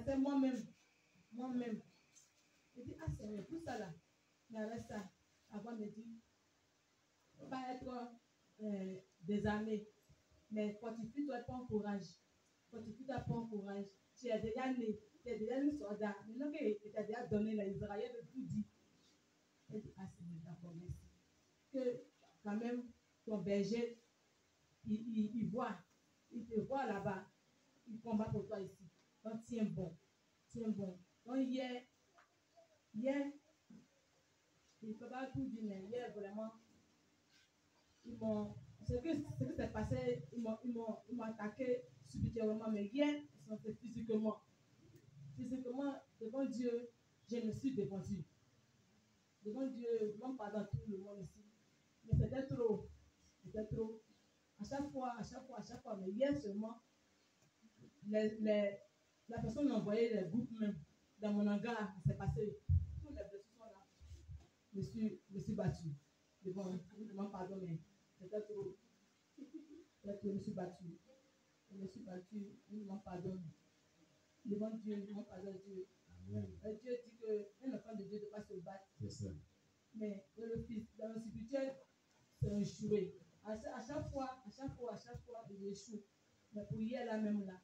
c'est moi-même. Je dis, ah Seigneur, tout ça là, mais avec ça, avant de dire, pas être désarmé, mais fortifie-toi, prends courage. Fortifie-toi, prends courage. Tu es déjà né, tu es déjà un soldat. Maintenant que tu as déjà donné les Israéliens de tout dit. Je dis, ah Seigneur, d'accord, merci. Que quand même, ton berger, il te voit là-bas, il combat pour toi ici. Donc tiens bon. Donc hier, je ne peux pas tout dire, mais hier vraiment, ce que s'est passé, ils m'ont attaqué subitement, mais hier, c'était physiquement. Physiquement, devant Dieu, je me suis défendu. Devant Dieu, même pas dans tout le monde ici. Mais c'était trop. À chaque fois. Mais hier seulement, la personne m'a envoyé les groupes même. Dans mon hangar, c'est passé. Tous les blessures sont là. Je me suis battu. Devant, je ne demande pardon, mais c'était trop. Je me suis battu. Je ne demande pardon. Devant Dieu, je ne demande pardon à Dieu. Dieu dit qu'un enfant de Dieu ne doit pas se battre. Mais dans le spirituel, c'est un échoué. À chaque fois, il échoue. Mais pour hier, là même, là,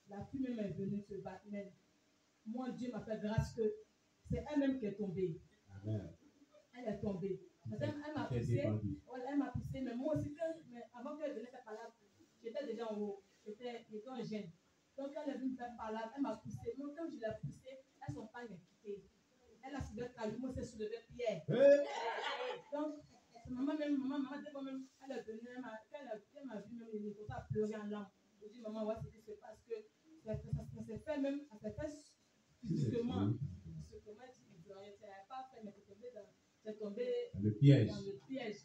la fille même est venue se battre. Mais moi, Dieu m'a fait grâce que c'est elle-même qui est tombée. Amen. Elle est tombée. Elle m'a poussé, mais moi aussi, mais avant qu'elle vienne faire palabre, j'étais déjà en haut. J'étais en gêne. Donc, elle est venue faire palabre, elle m'a poussé. Moi, quand je l'ai poussée, elle s'en pas quitté. Elle a soulevé Kalou, moi, c'est soulevé Pierre. Donc, maman, elle est venue, elle m'a vu même les négocier à pleurer en langue. Je dis, maman, ouais, c'est ce qui se passe, que ça s'est fait même, ça s'est fait physiquement. Physiquement, tu n'avais pas fait, mais c'est tombé dans le piège.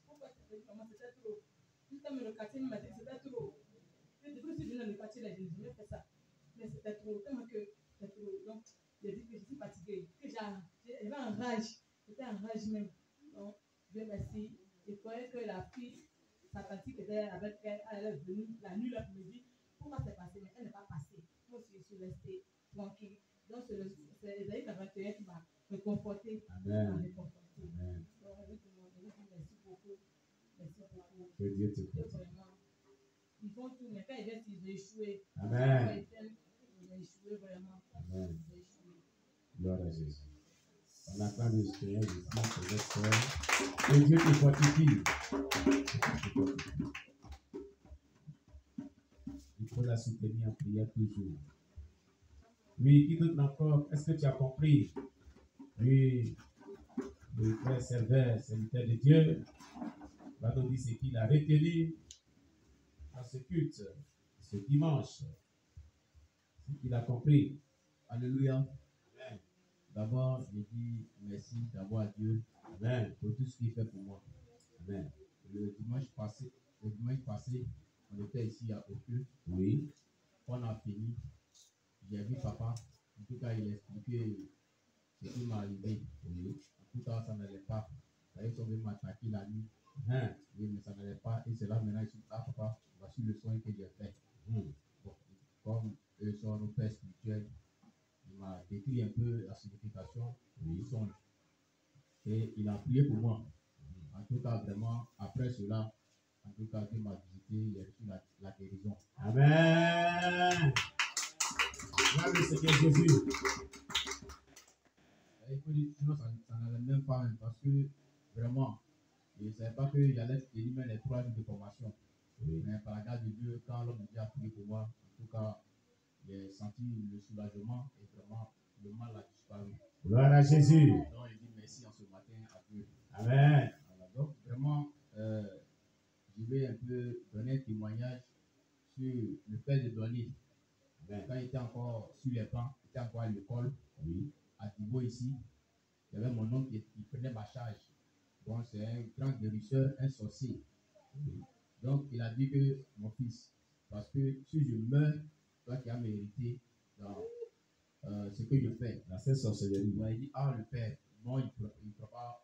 Pourquoi c'était maman, c'était trop. Juste comme le quartier m'a dit que c'était trop. Je dis, si je viens dans le quartier, là, je n'ai jamais fait ça. Mais c'était trop, tellement que c'était trop. Donc, j'ai dit que je suis fatiguée, que j'avais un rage. J'étais en rage même. Donc, Dieu merci. Je croyais que la fille, sa tante qui était avec elle, elle est venue la nuit, l'après-midi. Pourquoi c'est passé? Mais elle n'est pas passée. Moi aussi, je suis restée tranquille. Donc, c'est Esaïe 41 qui m'a réconforté. Amen. Donc, je vous dis merci beaucoup. Que Dieu te protège. Ils font tout, mais quand ils viennent, ils ont échoué. Amen. Ils ont échoué vraiment. Amen. Gloire à Jésus. On attend le Seigneur ici pour notre soeur. Que Dieu te fortifie. Il faut la soutenir en prière toujours. Oui, qui d'autre encore? Est-ce que tu as compris? Oui, le frère serveur, serviteur de Dieu, va nous dire ce qu'il a retenu dans ce culte, ce dimanche. Ce qu'il a compris. Alléluia. Amen. D'abord, je dis merci d'abord à Dieu. Amen. Pour tout ce qu'il fait pour moi. Amen. Le dimanche passé, on était ici à Oku. Oui. On a fini. J'ai vu papa. En tout cas, il a expliqué ce qui m'est arrivé. Oui. En tout cas, ça n'allait pas. Ils sont venus m'attaquer la nuit. Oui, mais ça n'allait pas. Et c'est là maintenant, ils sont là, papa. Voici le soin que j'ai fait. Bon, comme eux sont nos pères spirituels, il m'a décrit un peu la signification du songe. Et il a prié pour moi. En tout cas, vraiment, après cela, en tout cas, Dieu m'a visité, il a reçu la guérison. Amen. Gloire au Seigneur Jésus. Il faut dire, sinon, ça n'allait même pas, même, parce que vraiment, je ne savais pas qu'il allait se délivrer les 3 jours de formation. Oui. Mais par la grâce de Dieu, quand l'homme de Dieu a prié pour moi, en tout cas, j'ai senti le soulagement et vraiment, le mal a disparu. Gloire à Jésus. Donc, je dis merci en ce matin à Dieu. Amen. Voilà. Donc, vraiment, je vais un peu donner un témoignage sur le fait de donner. Amen. Quand il était encore sur les bancs, il était encore à l'école, oui, à Thibaut ici, il y avait mon oncle qui prenait ma charge. Bon, c'est un grand guérisseur, un sorcier. Oui. Donc, il a dit que mon fils, parce que si je meurs, toi qui as mérité dans ce que je fais, dans cette sorcellerie, il a dit, ah, le père, non, il ne peut pas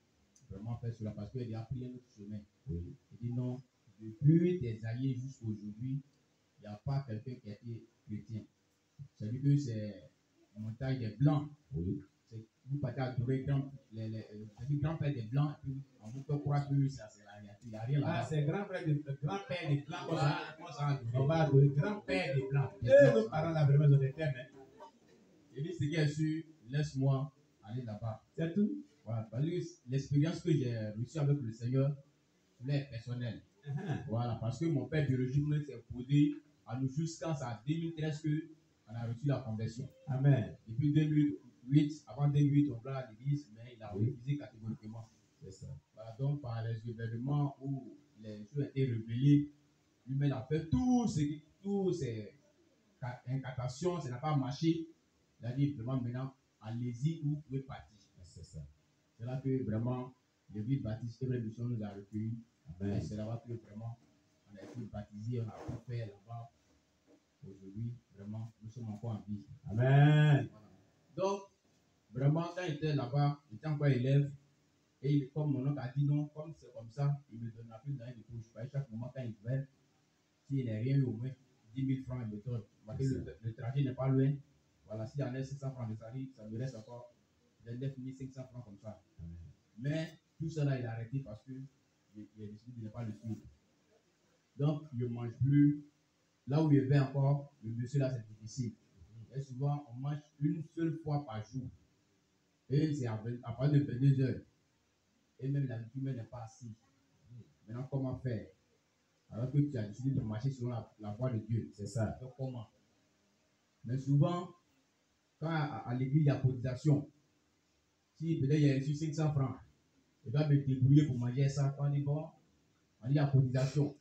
vraiment faire cela parce qu'il a pris un autre chemin. Oui. Il dit non, depuis tes alliés jusqu'à aujourd'hui, il n'y a pas quelqu'un qui a été chrétien. C'est-à-dire que c'est montagne des Blancs. Oui. Vous partez adorer grand-père des Blancs, et puis on vous peut croire que ça, c'est la réalité. Il n'y a rien Ah, là-bas. c'est grand-père des Blancs qu'on s'en adorer. on va adorer grand-père des Blancs. Des Et Blancs. nos parents là, vraiment, ils ont des thèmes. Hein. Il dit, ce qui est sûr, laisse-moi aller là-bas. C'est tout. Voilà, parce que l'expérience que j'ai reçue avec le Seigneur, est personnelle. Voilà, parce que mon père biologique s'est posé à nous jusqu'en 2013 qu'on a reçu la conversion. Amen. Depuis 2008, avant 2008, on va à l'église, mais il a refusé catégoriquement. C'est ça. Voilà, donc par les événements où les choses ont été révélées, lui-même a fait toutes ces incantations, ça n'a pas marché. Il a dit vraiment maintenant, allez-y ou vous pouvez partir. C'est ça. C'est là que vraiment l'église baptiste et Mission nous a recueillis. Amen. C'est là-bas que vraiment on a été baptisé, on a tout fait là-bas. Aujourd'hui, vraiment, nous sommes encore en vie. Amen. Voilà. Donc, vraiment, quand il était là-bas, il était encore élève. Et comme mon oncle a dit non, comme c'est comme ça, il me donnera plus dans les poches. À chaque moment, quand il veut, s'il n'a rien eu, au moins 10 000 francs, il me donne. Parce que le trajet n'est pas loin. Voilà, s'il y en a 600 francs de salaire, ça me reste encore 29 500 francs comme ça. Amen. Mais tout cela, il a arrêté parce que il a décidé de ne pas le suivre. Donc, il ne mange plus. Là où il est encore, le monsieur là, c'est difficile. Et souvent, on mange une seule fois par jour. Et c'est à partir de 22 heures. Et même la nourriture n'est pas assise. Maintenant, comment faire? Alors que tu as décidé de marcher selon la voie de Dieu. C'est ça. Donc, comment? Mais souvent, quand à l'église, il y a cotisation. Si peut-être il y a reçu 500 francs, il doit me débrouiller pour manger ça. Quand on dit bon, on dit il y a cotisation.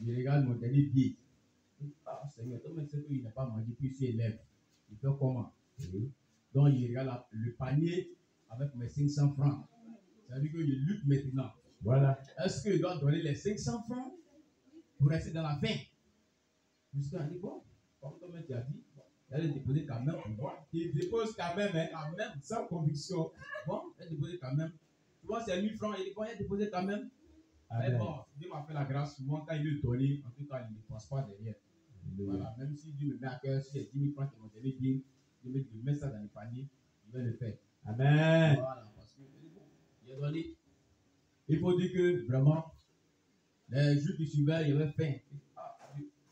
Je regarde mon dernier billet. Ah, Seigneur, toi, mais c'est qu'il n'a pas mangé, puis il élève. Il fait comment? Donc, il regarde le panier avec mes 500 francs. Ça veut dire que je lutte maintenant. Voilà. Est-ce qu'il doit donner les 500 francs pour rester dans la faim? Jusqu'à dit, bon, comme tu as dit, il allait déposer quand même pour voir. Il dépose quand même, sans conviction. Bon, il a déposé quand même. Souvent, c'est 1000 francs. Il dit, bon, il a déposé quand même. Amen. Mais bon, Dieu m'a fait la grâce. Souvent, quand il veut donner, en tout cas, il ne pense pas derrière. Voilà, même si Dieu me met à cœur, si j'ai 10 000 francs qui m'ont donné bien, je mets ça dans le panier, je vais le faire. Amen. Voilà, parce que il a donné. Il faut dire que vraiment, les jours qui suivaient, il y avait faim.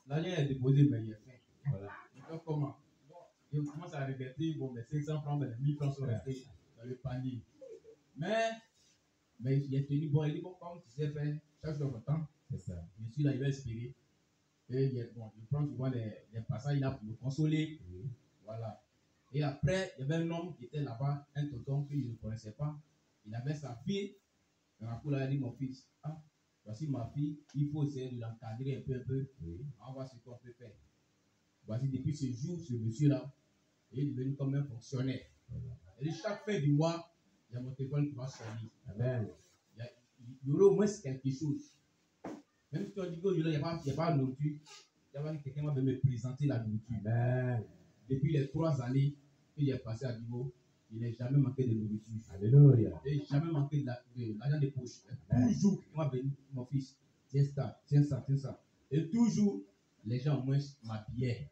L'argent est déposé, mais il y a faim. Voilà. Donc, comment? Bon, il commence à regretter, bon, mes 500 francs, mais les 1000 francs sont restés dans le panier. Mais il a tenu bon, il dit, bon, comme tu sais faire, chaque jour votre temps, C'est ça. je suis là, il va espérer. Et il prend souvent les passages là pour me consoler. Voilà. Et après, il y avait un homme qui était là-bas, un tonton que je ne connaissais pas. Il avait sa fille. Et ma poule a dit, mon fils, voici ma fille, il faut essayer de l'encadrer un peu. On va voir ce qu'on peut faire. Voici, depuis ce jour, ce monsieur-là, il est devenu comme un fonctionnaire. Et chaque fin du mois, il y a mon téléphone qui va sonner. Amen. Il y aura au moins quelque chose. Même si on dit qu'il n'y a pas de nourriture, il y a quelqu'un qui va me présenter la nourriture. Amen. Depuis les 3 années qu'il est passé à Divo, il n'a jamais manqué de nourriture. Alléluia. Il n'a jamais manqué de l'argent de poche. Toujours, il m'a dit, mon fils, tiens ça. Et toujours, les gens au moins m'habillaient.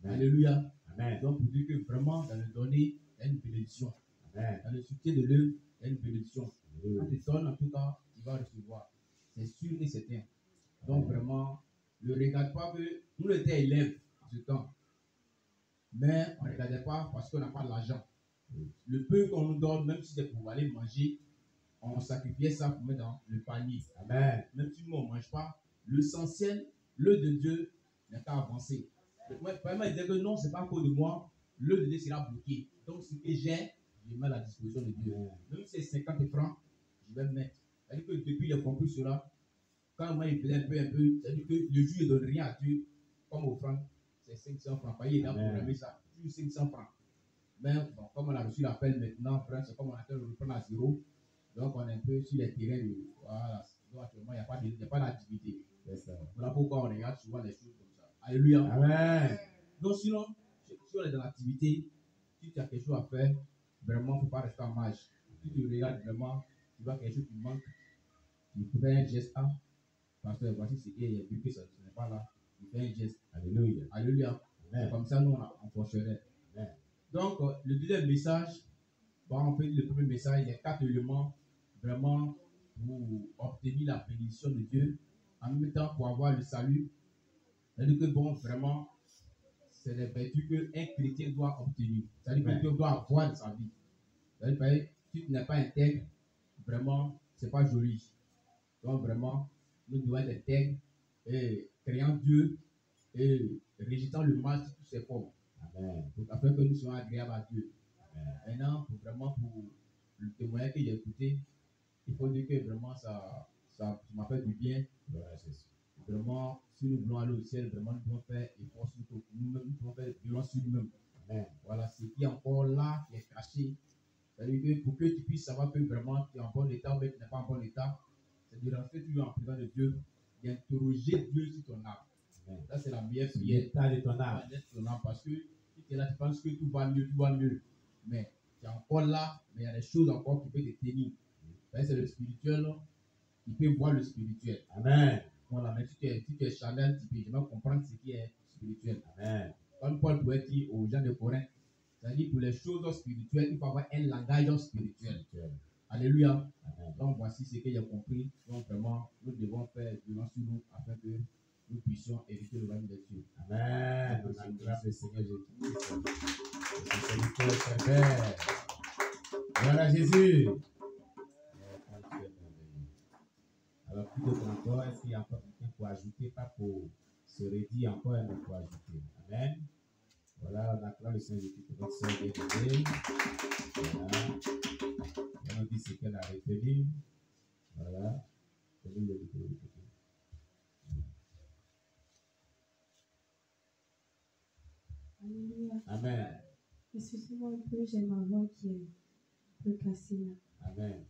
Alléluia. Amen. Donc, pour dire que vraiment, dans le donner, il y a une bénédiction. Amen. Dans le soutien de l'œuvre, il y a une bénédiction. Quand tu donnes, en tout cas, tu vas recevoir. C'est sûr et certain. Donc, vraiment, ne regarde pas que nous étions élèves ce temps. Mais on ne regardait pas parce qu'on n'a pas l'argent. Le peu qu'on nous donne, même si c'est pour aller manger, on sacrifiait ça pour mettre dans le panier. Amen. Même si nous, on ne mange pas, l'essentiel, l'œuvre de Dieu n'est pas avancé. Moi, il disait que non, ce n'est pas à cause de moi, l'œuvre de Dieu sera bloqué. Donc, ce que j'ai, je mets à la disposition de Dieu. Même si c'est 50 francs, je vais le mettre. C'est-à-dire que depuis le compris cela, quand moi il faisait un peu, c'est-à-dire que le jour il ne donne rien à Dieu, comme offrande, c'est 500 francs. Il est là pour programmer ça, plus 500 francs. Mais bon, comme on a reçu l'appel maintenant, frère, c'est comme on a fait le reprendre à zéro. Donc on est un peu sur les terrains de. Voilà. Donc actuellement, il n'y a pas d'activité. Voilà pourquoi on regarde souvent les choses comme ça. Alléluia. Amen. Donc sinon, si on est dans l'activité, si tu as quelque chose à faire, vraiment, il ne faut pas rester en marge. Si tu regardes vraiment, tu vois quelque chose qui manque, tu fais un geste. Parce que voici ce qui est vu que ça n'est pas là. Il fait un geste. Alléluia. Alléluia. C'est comme ça nous on fonctionnait. Donc, le deuxième message, bon, on peut dire le premier message, les 4 éléments vraiment pour obtenir la bénédiction de Dieu, en même temps pour avoir le salut. C'est-à-dire que, bon, vraiment, c'est les vertus qu'un chrétien doit obtenir. C'est-à-dire que Dieu doit avoir de sa vie. C'est-à-dire que si tu n'es pas intègre, vraiment, c'est pas joli. Donc, vraiment, nous devons être intègres et créant Dieu et rejetant le mal sous toutes ses formes. Amen. Donc, afin que nous soyons agréables à Dieu. Amen. Maintenant, pour le témoignage que j'ai écouté, il faut dire que vraiment ça m'a fait du bien. Vraiment, si nous voulons aller au ciel, vraiment, nous devons faire effort sur nous-mêmes, nous devons faire violence sur nous-mêmes. Voilà, ce qui est encore là, qui est caché. C'est-à-dire que pour que tu puisses savoir que vraiment tu es en bon état, mais tu n'es pas en bon état, c'est de rentrer toujours en présence de Dieu, d'interroger Dieu sur ton âme. Ça, c'est la meilleure prière. L'état de ton âme. Parce que si tu es là, tu penses que tout va mieux. Mais tu es encore là, mais il y a des choses encore qui peuvent te tenir. C'est le spirituel, il peut voir le spirituel. Amen. Voilà, mais si tu es charnel, tu peux jamais comprendre ce qui est spirituel. Amen. Comme Paul pouvait dire aux gens de Corinthe, c'est-à-dire pour les choses spirituelles, il faut avoir un langage spirituel. Alléluia. Amen. Donc voici ce que j'ai compris. Donc vraiment, nous devons faire violence sur nous afin que nous puissions éviter le royaume des cieux. Amen. On acclame le Seigneur Jésus-Christ. Le Seigneur très belle. Voilà Jésus. Alors, plus d'autres encore, est-ce qu'il y a encore quelqu'un pour ajouter, pas pour se redire encore, mais pour ajouter. Amen. Voilà, on acclame le Seigneur Jésus pour notre sœur bien-aimée. Voilà. On nous dit ce qu'elle a retenu. Voilà. Alléluia. Amen. Excusez-moi un peu, j'ai ma voix qui est un peu cassée là. Amen.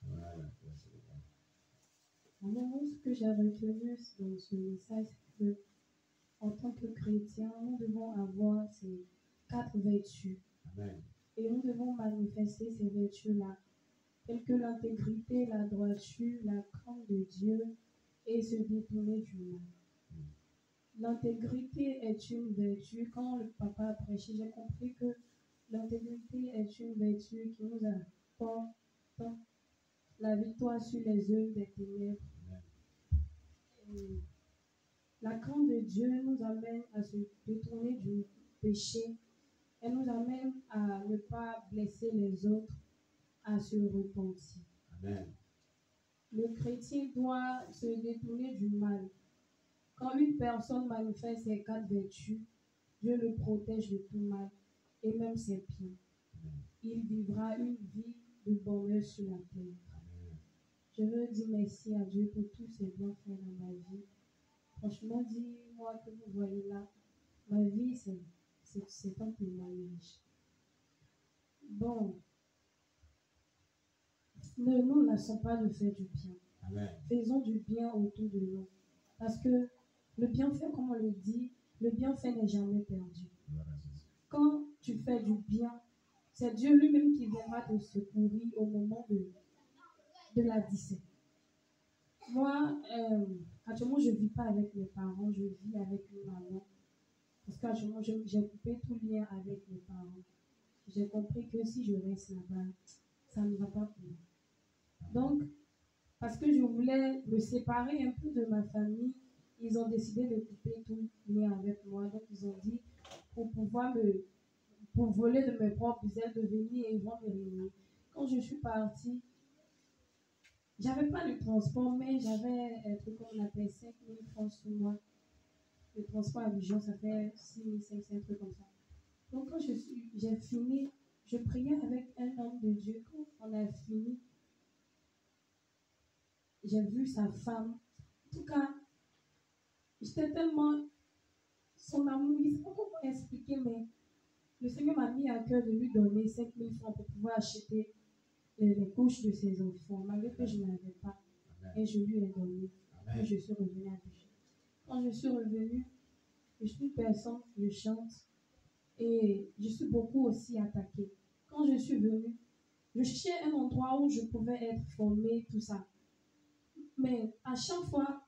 Voilà. Alors, ce que j'ai retenu dans ce message, c'est que en tant que chrétien, nous devons avoir ces 4 vertus. Amen. Et nous devons manifester ces vertus-là, telles que l'intégrité, la droiture, la crainte de Dieu et se détourner du mal. L'intégrité est une vertu. Quand le papa a prêché, j'ai compris que l'intégrité est une vertu qui nous apporte la victoire sur les œuvres des ténèbres. Et la crainte de Dieu nous amène à se détourner du péché. Elle nous amène à ne pas blesser les autres, à se repentir. Amen. Le chrétien doit se détourner du mal. Quand une personne manifeste ses 4 vertus, Dieu le protège de tout mal et même ses pieds. Il vivra une vie de bonheur sur la terre. Je veux dire merci à Dieu pour tous ses bienfaits dans ma vie. Franchement, dis-moi que vous voyez là, ma vie, c'est un témoignage. Bon, ne nous lassons pas de faire du bien. Amen. Faisons du bien autour de nous. Parce que le bienfait, comme on le dit, le bienfait n'est jamais perdu. Quand tu fais du bien, c'est Dieu lui-même qui viendra te secourir au moment de la disette. Moi, actuellement, je ne vis pas avec mes parents, je vis avec une maman. Parce qu'actuellement, j'ai coupé tout lien avec mes parents. J'ai compris que si je reste là-bas, ça ne va pas pour moi. Donc, parce que je voulais me séparer un peu de ma famille, ils ont décidé de couper tout lien avec moi. Donc, ils ont dit, pour voler de mes propres ailes, de venir et ils vont me réunir. Quand je suis partie, j'avais pas de transport, mais j'avais un truc qu'on appelle 5 000 francs sur moi. Le transport à Abidjan, ça fait 6 500, un truc comme ça. Donc, quand j'ai fini, je priais avec un homme de Dieu. Quand on a fini, j'ai vu sa femme. En tout cas, j'étais tellement son amour, je ne sais pas comment expliquer, mais le Seigneur m'a mis à cœur de lui donner 5 000 francs pour pouvoir acheter les couches de ses enfants, malgré que je n'avais pas. Et je lui ai donné. Et je suis revenue à Abidjan. Quand je suis revenue, je suis une personne, je chante et je suis beaucoup aussi attaquée. Quand je suis venue, je cherchais un endroit où je pouvais être formée, tout ça. Mais à chaque fois,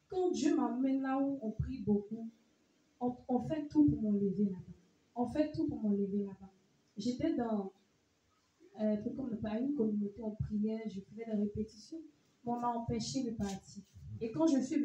quand Dieu m'amène là où on prie beaucoup, on fait tout pour m'enlever là-bas. J'étais dans comme une communauté, on priait, je faisais des répétitions, mais on m'a empêché de partir. Et quand je suis